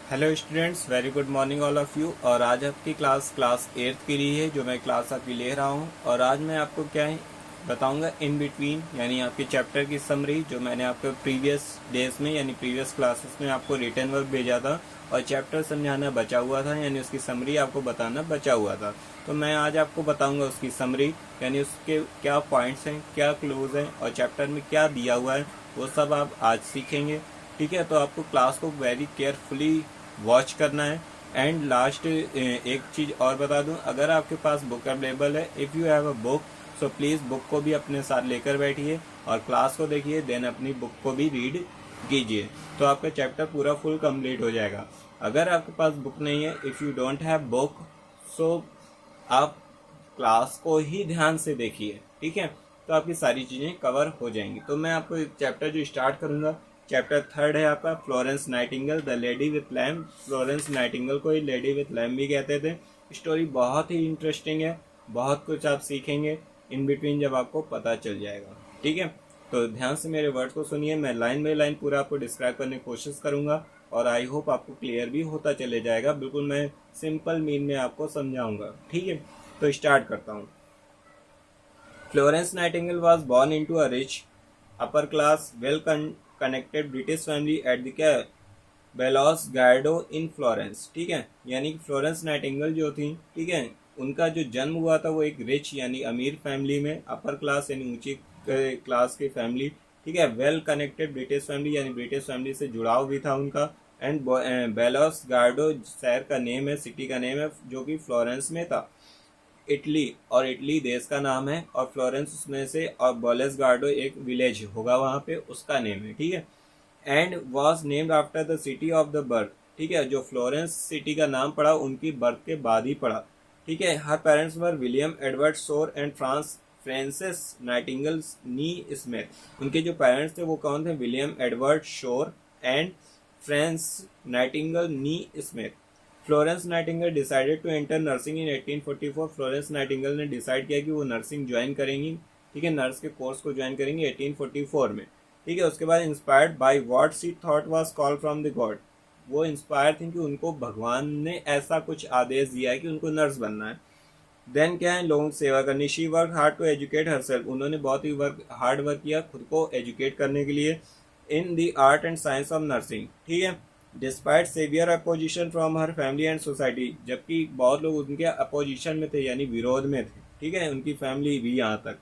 Hello students, very good morning all of you. और आज आपकी क्लास 8th के लिए है जो मैं क्लास आपकी ले रहा हूँ। और आज मैं आपको क्या है बताऊंगा इन बिटवीन, यानी आपके चैप्टर की समरी जो मैंने आपको प्रीवियस डेज में यानी प्रीवियस क्लासेस में आपको रिटर्न वर्क भेजा था और चैप्टर समझाना बचा हुआ था, यानी उसकी समरी आपको बताना बचा हुआ था। तो मैं आज आपको बताऊंगा उसकी समरी, यानी उसके क्या पॉइंट्स हैं, क्या क्लोज हैं और चैप्टर में क्या दिया हुआ है, वो सब आप आज सीखेंगे। ठीक है, तो आपको क्लास को वेरी केयरफुली वॉच करना है। एंड लास्ट एक चीज और बता दूं, अगर आपके पास बुक अवेलेबल है, if you have a book so please book को भी अपने साथ लेकर बैठिए और क्लास को देखिए, देन अपनी बुक को भी रीड कीजिए, तो आपका चैप्टर पूरा फुल कंप्लीट हो जाएगा। अगर आपके पास बुक नहीं है, if you don't have book so आप क्लास को ही ध्यान से देखिए। ठीक है, तो आपकी सारी चीजें कवर हो जाएंगी। तो मैं आपको चैप्टर जो स्टार्ट करूंगा, चैप्टर 3 है आपका Florence Nightingale the lady with lamp. Florence Nightingale को ही लेडी विथ लैम्प भी कहते थे। स्टोरी बहुत ही इंटरेस्टिंग है, बहुत कुछ आप सीखेंगे इन बिटवीन जब आपको पता चल जाएगा। ठीक है, तो ध्यान से मेरे वर्ड को सुनिए, मैं लाइन बाय लाइन पूरा आपको डिस्क्राइब करने की कोशिश करूंगा और आई होप आपको क्लियर भी होता चले जाएगा। बिल्कुल मैं सिंपल मीन में आपको समझाऊंगा। ठीक है, तो स्टार्ट करता हूँ। Florence Nightingale was born into a rich, upper class, well connected British family at the Bellosguardo in Florence. ठीक है, यानी कि फ्लोरेंस नाइटिंगेल जो थी, ठीक है, उनका जो जन्म हुआ था वो एक रिच यानी अमीर फैमिली में, अपर क्लास यानी ऊंची क्लास की फैमिली। ठीक है, वेल कनेक्टेड ब्रिटिश फैमिली यानी ब्रिटिश फैमिली से जुड़ाव भी था उनका। एंड बेलॉस गार्डो शहर का नेम है, सिटी का नेम है, जो कि फ्लोरेंस में था, इटली। और इटली देश का नाम है और फ्लोरेंस उसमें से, और बोलेस गार्डो एक विलेज होगा वहां पे, उसका नेम है। ठीक है, and was named after the city of the birth. ठीक है, जो फ्लोरेंस सिटी का नाम पड़ा उनकी बर्थ के बाद ही पड़ा। ठीक है, her parents were William Edward Shore and Frances Nightingale nee Smith. उनके जो पेरेंट्स थे वो कौन थे? William Edward Shore and France Nightingale nee Smith. Florence Nightingale decided to enter nursing in 1844। Florence Nightingale ने डिसाइड किया कि वो नर्सिंग ज्वाइन करेंगी। ठीक है, नर्स के कोर्स को ज्वाइन करेंगी 1844 में। ठीक है, उसके बाद inspired by what she thought was call from the God, वो इंस्पायर थी कि उनको भगवान ने ऐसा कुछ आदेश दिया है कि उनको नर्स बनना है। देन क्या है, लोगों की सेवा करनी। She work hard to educate herself, उन्होंने बहुत ही हार्ड वर्क किया खुद को एजुकेट करने के लिए in the art and science of nursing. ठीक है, despite severe opposition from her family and society, जबकि बहुत लोग उनके अपोजिशन में थे यानी विरोध में थे। ठीक है, उनकी फैमिली भी यहाँ तक।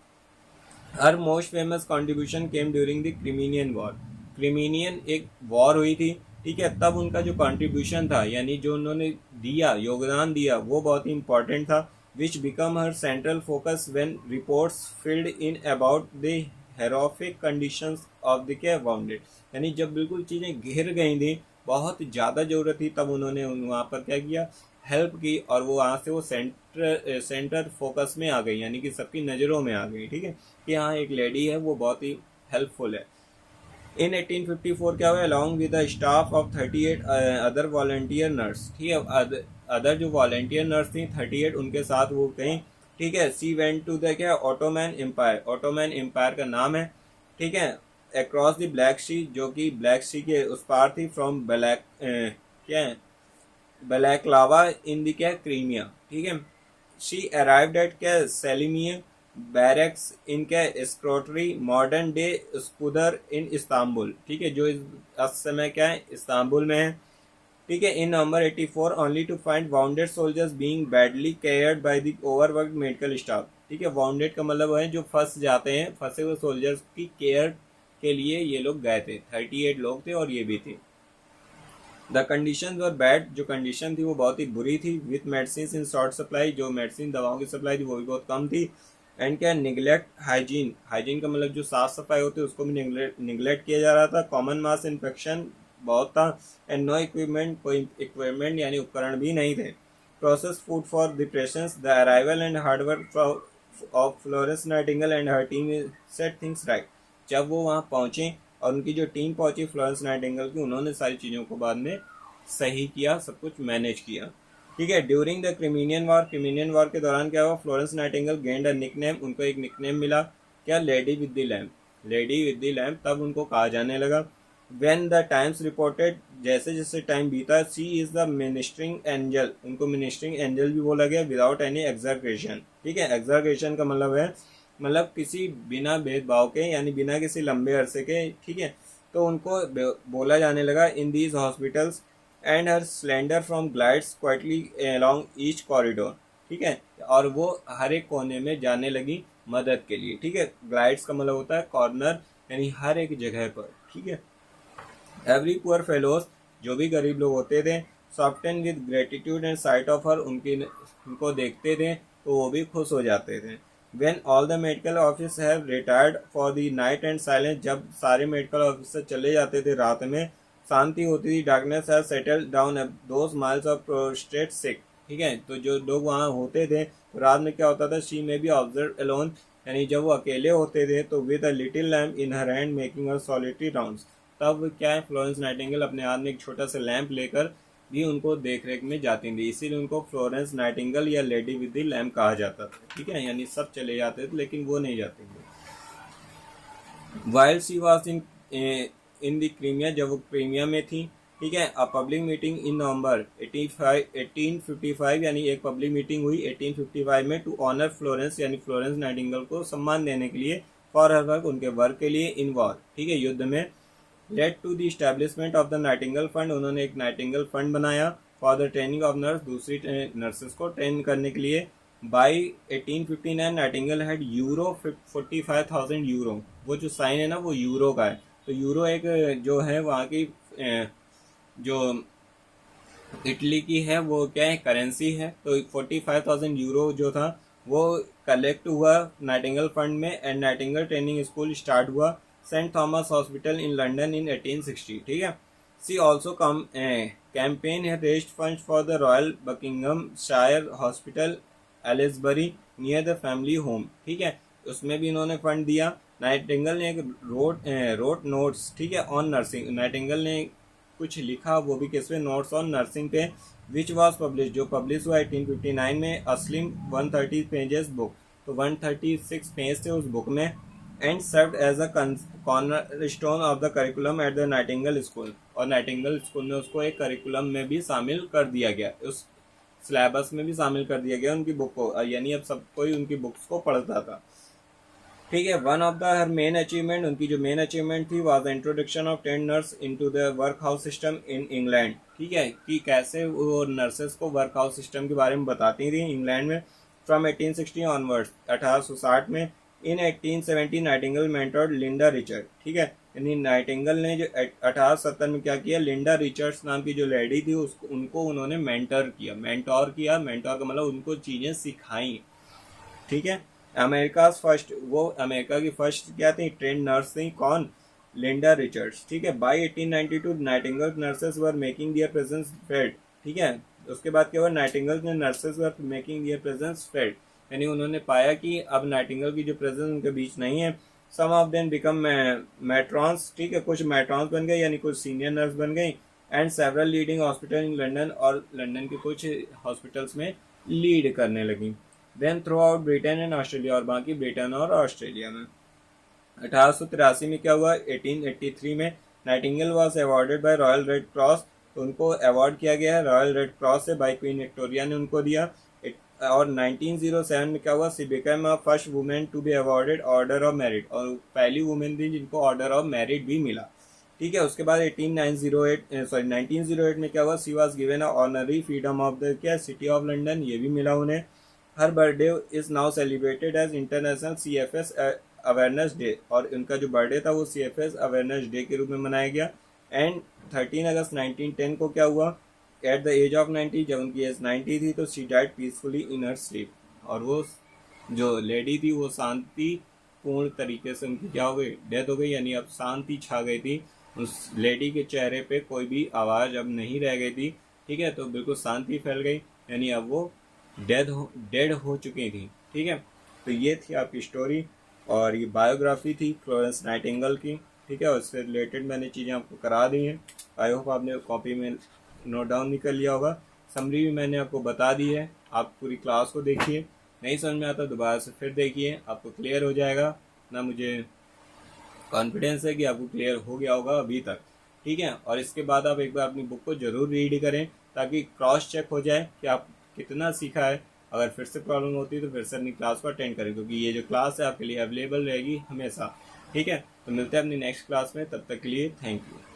Her most famous contribution came during the Crimean war. Crimean एक वॉर हुई थी, ठीक है, तब उनका जो कॉन्ट्रीब्यूशन था यानी जो उन्होंने दिया, योगदान दिया, वो बहुत ही इंपॉर्टेंट था। Which become her central focus when reports field in about the horrific conditions of the के वाउंडेड। यानी जब बिल्कुल चीजें घिर गई थी, बहुत ज़्यादा ज़रूरत थी, तब उन्होंने वहाँ पर क्या किया, हेल्प की, और वो वहाँ से वो सेंटर फोकस में आ गई, यानी कि सबकी नज़रों में आ गई। ठीक है, कि हाँ एक लेडी है वो बहुत ही हेल्पफुल है। इन 1854 क्या हुआ, along with the staff of 38 other volunteer nurse. ठीक है, अदर जो वॉलंटियर नर्स थी 38, उनके साथ वो गई। ठीक है, सी वेंट टू द क्या, ऑटोमैन एम्पायर। ऑटोमैन एम्पायर का नाम है। ठीक है, अक्रॉस द ब्लैक सी, जो कि ब्लैक सी के उस पार थी, फ्रॉम ब्लैक क्या है, बलैक्लावा इन द क्या, क्रीमिया। ठीक है, शी अराइव्ड एट क्या, सेलिमिया बैरक्स इन क्या, स्क्रोटरी मॉडर्न डे स्कूदर इन इस्तांबुल। ठीक है, जो इस समय क्या है, इस्तांबुल में है। ठीक है, in November 84 only to find wounded soldiers being badly cared by the overworked medical staff. ठीक है, वाउंडेड का मतलब है जो फंस जाते हैं, फंसे हुए सोल्जर्स की केयर के लिए ये लोग गए थे। 38 लोग थे और ये भी थे। द कंडीशन वर बैड, जो कंडीशन थी वो बहुत ही बुरी थी। With medicine in short supply, जो मेडिसिन दवाओं की सप्लाई थी वो भी बहुत कम थी। एंड क्या, निगलेक्ट हाइजीन, हाइजीन का मतलब जो साफ सफाई होती है उसको भी निगलेक्ट किया जा रहा था। कॉमन मास इन्फेक्शन बहुत था। एंड नो इक्विपमेंट, कोई इक्विपमेंट यानी उपकरण भी नहीं थे। Process food for the patients. The arrival and hard work of Florence Nightingale and her team set things right. जब वो वहाँ पहुंचे और उनकी जो टीम पहुंची फ्लोरेंस नाइटिंगेल की, उन्होंने सारी चीज़ों को बाद में सही किया, सब कुछ मैनेज किया। ठीक है, ड्यूरिंग द क्रिमीनियन वॉर के दौरान क्या हुआ, फ्लोरेंस नाइटिंगेल गेंड अ निकनेम, उनको एक निकनेम मिला क्या, lady with the lamp. Lady with the lamp तब उनको कहा जाने लगा। व्हेन द टाइम्स रिपोर्टेड, जैसे जैसे टाइम बीता, she is the ministering angel, उनको मिनिस्टरिंग एंजल भी बोला गया विदाउट एनी एग्जैगरेशन। ठीक है, एग्जैगरेशन का मतलब है मतलब किसी बिना भेदभाव के, यानी बिना किसी लंबे अरसे के। ठीक है, तो उनको बोला जाने लगा in these hospitals and her slender from glides quietly along each corridor. ठीक है, और वो हर एक कोने में जाने लगी मदद के लिए। ठीक है, ग्लाइड्स का मतलब होता है कॉर्नर, यानी हर एक जगह पर। ठीक है, एवरी पुअर फेलोज, जो भी गरीब लोग होते थे, soften with gratitude and site of her, उनको देखते थे तो वो भी खुश हो जाते थे। When all the medical office have retired for the night and silence, जब सारे मेडिकल ऑफिसर चले जाते थे रात में, शांति होती थी। Darkness have settled down those miles of prostrate sick. ठीक है, तो जो लोग वहाँ होते थे तो रात में क्या होता था, शी में बी ऑब्जर्व अलोन, यानी जब वो अकेले होते थे तो with a little lamp in her hand making a solitary rounds, तब क्या है, फ्लोरेंस नाइटिंगेल अपने हाथ में एक छोटा सा लैंप लेकर भी उनको देख रेख में जाती थी, इसीलिए उनको फ्लोरेंस नाइटिंगेल या लेडी विद द लैम्प कहा जाता था। ठीक है, यानी सब चले जाते थे लेकिन वो नहीं जाती थी। While she was in the Crimea, जब वो क्रीमिया में थी। ठीक है, अ पब्लिक मीटिंग इन नवंबर 1855, यानी एक पब्लिक मीटिंग हुई 1855 में टू ऑनर फ्लोरेंस, यानी फ्लोरेंस नाइटिंगेल को सम्मान देने के लिए, फॉर हर वर्क, उनके वर्क के लिए, इन वॉर। ठीक है, युद्ध में। Led to the establishment of the Nightingale fund, उन्होंने एक नाइटिंगेल फंड बनाया for the training of nurse, दूसरी नर्सेस को ट्रेन करने के लिए। By 1859 Nightingale had euro 45,000 euro, वो जो साइन है ना वो यूरो का है, तो यूरो एक जो है वहाँ की जो इटली की है वो क्या है, करेंसी है। तो 45,000 यूरो जो था वो कलेक्ट हुआ नाइटिंगेल फंड में, and Nightingale training school start हुआ Saint Thomas Hospital in London in 1860। ठीक है, सी ऑल्सो कैंपेन है raised fund for the Royal Buckinghamshire Hospital Aylesbury near the family home. ठीक है, उसमें भी इन्होंने फंड दिया। नाइटिंगेल ने एक रोट नोट्स, ठीक है, ऑन नर्सिंग, नाइटिंगेल ने कुछ लिखा, वो भी किस पे, नोट्स ऑन नर्सिंग पे, विच वॉज पब्लिश, जो पब्लिश हुआ 1859 में, अस्लिम 130 पेजेस बुक, तो 136 पेज थे उस बुक में, and served as a cornerstone of the curriculum at the Nightingale school, और नाइटिंगेल स्कूल में उसको एक करिकुलम में भी शामिल कर दिया गया, उस सिलेबस में भी शामिल कर दिया गया उनकी बुक को, यानी अब सब कोई उनकी बुक्स को पढ़ता था। ठीक है, one of the her main achievement, उनकी जो मेन अचीवमेंट थी was the introduction of 10 nurse into the work house system in England. ठीक है, कि कैसे वो नर्सेस को वर्क हाउस सिस्टम के बारे में बताती थी इंग्लैंड में, फ्रॉम 1860 ऑनवर्ड्स, 1860 में। इन 1870 नाइटिंगेल मेंटोर्ड लिंडा रिचर्ड। ठीक है, यानी नाइटिंगेल ने जो 1870 में क्या किया, लिंडा रिचर्ड्स नाम की जो लेडी थी उसको उनको उन्होंने मेंटर किया, मेंटोर किया, मेंटोर का मतलब उनको चीज़ें सिखाई। ठीक है, अमेरिका फर्स्ट, वो अमेरिका की फर्स्ट क्या थी, ट्रेन नर्स थी, कौन, लिंडा रिचर्ड्स। ठीक है, by 1892 Nightingale nurses were making their presence felt. ठीक है, उसके बाद क्या हुआ, नाइटिंगेल ने nurses were making their presence felt, यानी उन्होंने पाया कि अब नाइटिंगेल की जो प्रेजेंस उनके बीच नहीं है। सम ऑफ देम बिकम मैट्रॉन्स। ठीक है, कुछ मैट्रॉन्स बन गए, यानी कुछ सीनियर नर्स बन गई, and several leading hospital in London, और लंदन के कुछ हॉस्पिटल्स में लीड करने लगी। Then throughout Britain and Australia, और बाकी ब्रिटेन और ऑस्ट्रेलिया में। 1883 में क्या हुआ, 1883 में Nightingale was awarded by Royal Red Cross, तो उनको अवार्ड किया गया है रॉयल रेड क्रॉस से, बाय क्वीन विक्टोरिया ने उनको दिया। और 1907 में क्या हुआ, she became a first women to be awarded Order of Merit, और पहली वुमेन थी जिनको ऑर्डर ऑफ मेरिट भी मिला। ठीक है, उसके बाद 1908 में क्या हुआ, she was given a honorary freedom of the क्या सिटी ऑफ लंदन, ये भी मिला उन्हें। Her birthday is now celebrated as International CFS awareness day, और उनका जो बर्थडे था वो CFS अवेयरनेस डे के रूप में मनाया गया। एंड 13 अगस्त 1910 को क्या हुआ, एट द एज ऑफ 90, जब उनकी एज 90 थी तो she died peacefully in her sleep, और वो जो लेडी थी वो शांति पूर्ण तरीके से उनकी क्या हो गई, डेथ हो गई, यानी अब शांति छा गई थी उस लेडी के चेहरे पे, कोई भी आवाज़ अब नहीं रह गई थी। ठीक है, तो बिल्कुल शांति फैल गई, यानी अब वो डेड हो चुकी थी। ठीक है, तो ये थी आपकी स्टोरी, और ये बायोग्राफी थी फ्लोरेंस नाइटिंगेल की। ठीक है, उससे रिलेटेड मैंने चीज़ें आपको करा दी हैं, आई होप आपने कॉपी में नोट डाउन नहीं कर लिया होगा। समरी भी मैंने आपको बता दी है, आप पूरी क्लास को देखिए, नहीं समझ में आता दोबारा से फिर देखिए, आपको क्लियर हो जाएगा ना। मुझे कॉन्फिडेंस है कि आपको क्लियर हो गया होगा अभी तक। ठीक है। और इसके बाद आप एक बार अपनी बुक को जरूर रीड करें ताकि क्रॉस चेक हो जाए कि आप कितना सीखा है। अगर फिर से प्रॉब्लम होती है तो फिर से अपनी क्लास को अटेंड करें, क्योंकि ये जो क्लास है आपके लिए अवेलेबल रहेगी हमेशा। ठीक है, तो मिलते हैं अपनी नेक्स्ट क्लास में, तब तक के लिए थैंक यू।